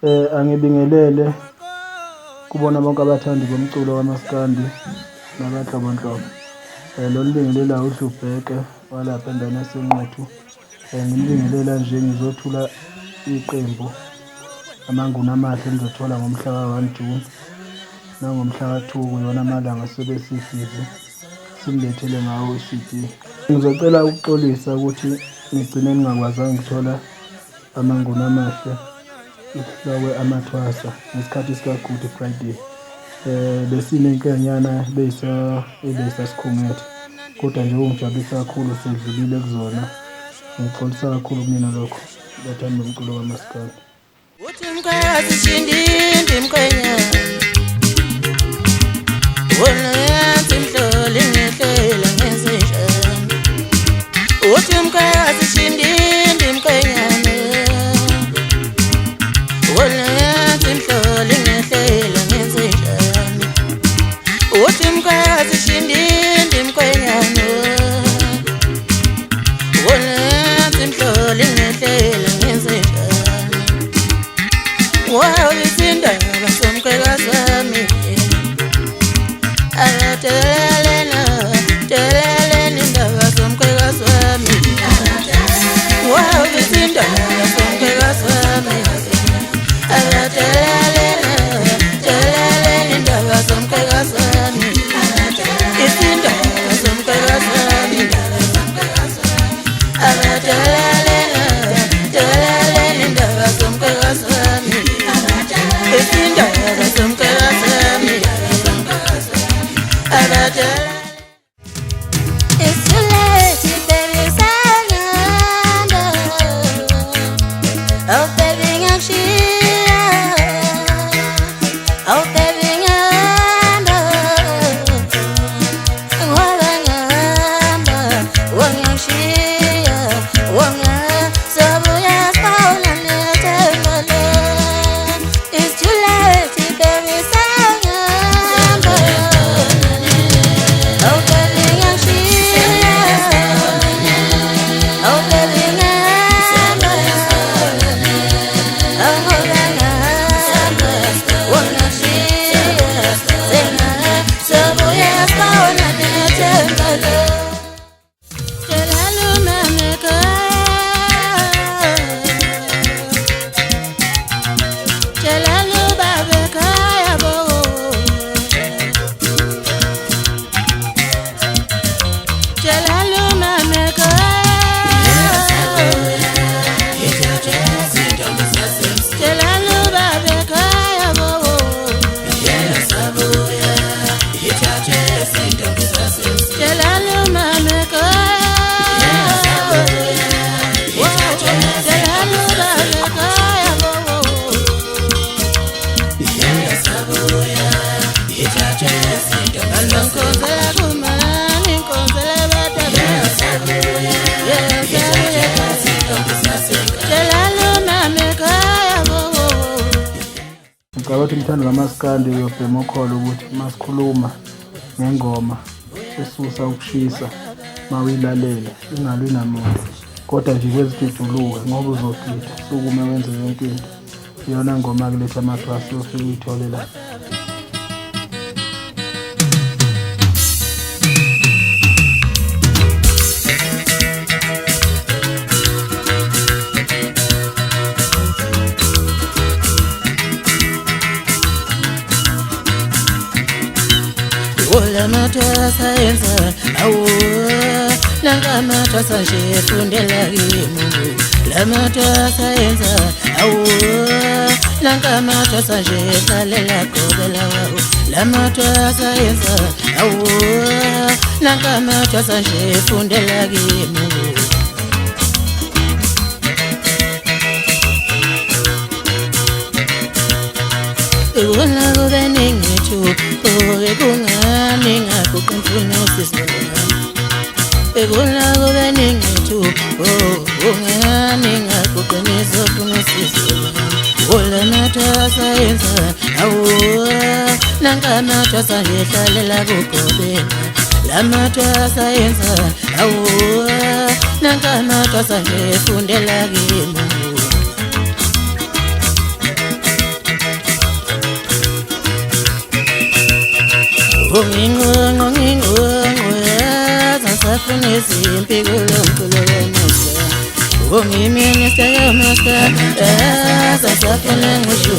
Angibingelele kubona bonke abathandi bomculo kamaskandi nabanhlobonhlobo. Lolu bingelela uDlubheke walapha endaweni yaseNquthu. Ngimubingelela nje ngizothula iqembu amanguni amahle engizothola ngomhla ka-1 June nangomhla ka-2 kuyona amalanga sobe sifize simlethele ngawo i-CD. Ngizocela ukuxolisa ukuthi ngigcine ngingakwazanga ngithola amanguni amahle isihlokwe amathwasa ngesikhathi sika-Good Friday. Besiney'nkenyana ebeyisasikhungethe kodwa nje ungijabulisa kakhulu sedlulile kuzona. Ngixolisa kakhulu kumina lokho bathandi bomculo kamaskandi. Uthi mkhaya sishindinde mkhwenyana wona yathi mhloli ngehlela ngezinjani. Uthi mkhaya sishindinde mkhwenyana wona yathi mhloli ngehlela ngezinjani. Uthi mkhaya sishindinde mkhwenyana wona yathi mhloli ngehlela ngezinjani. Wow, isindaba somkhwekazi wami teleleni indaba somkhwekazi wami. Wow, isindaba somkhwekazi wami teleleni indaba somkhwekazi wami. Isindaba somkhwekazi wami teleleni indaba somkhwekazi wami. Isindaba somkhwekazi wami it's too late, baby, sayanda. Oh, baby, ngiyashia. Oh, baby, ngihamba. Ngoba ngihamba, wangiyashia. Wangisabuya sibona nethemba. It's too late, baby, sayanda. Oh, baby, ngiyashia. Oh, baby, ngihamba. Oh, ngoba ngihamba, wangiyashia. Sengasabuya sibona nethemba. Ngicabanga umthando kamaskandi uyobhema ukholo ukuthi masikhuluma ngengoma esusa ukushisa mawuyilalela ingalwi namuntu kodwa nje kweziduduluka ngoba uzogida sukume wenze yonke into. Iyona ngoma kuletha amathwasa ufike uyithole la. Ola mathwasa yenza awu nanga mathwasa nje fundela kimi. La mathwasa yenza awu nanga mathwasa nje hlalela gobela wawu. La mathwasa yenza awu nanga mathwasa nje fundela kimi. Wona kube ningithu oke kungani ngakho ngifuna usizela. Wona kube ningithu kungani ngakho ngizofuna usizela. Wona mathwasa yenza awu nanga mathwasa ngihlalela kugobela. La mathwasa yenza awu nanga mathwasa ngifundela kimi. Sasafuna izimpi kulomculo kamusa Minister kamusa Sasafuna ngushu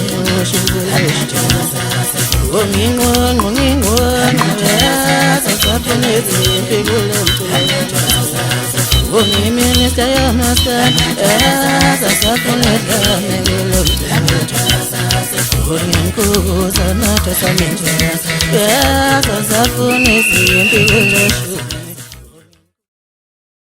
Sasafuna izimpi kulomculo kamusa Minister kamusa Sasafuna izimpi kulomculo kamusa Sasafuna izimpi kulomculo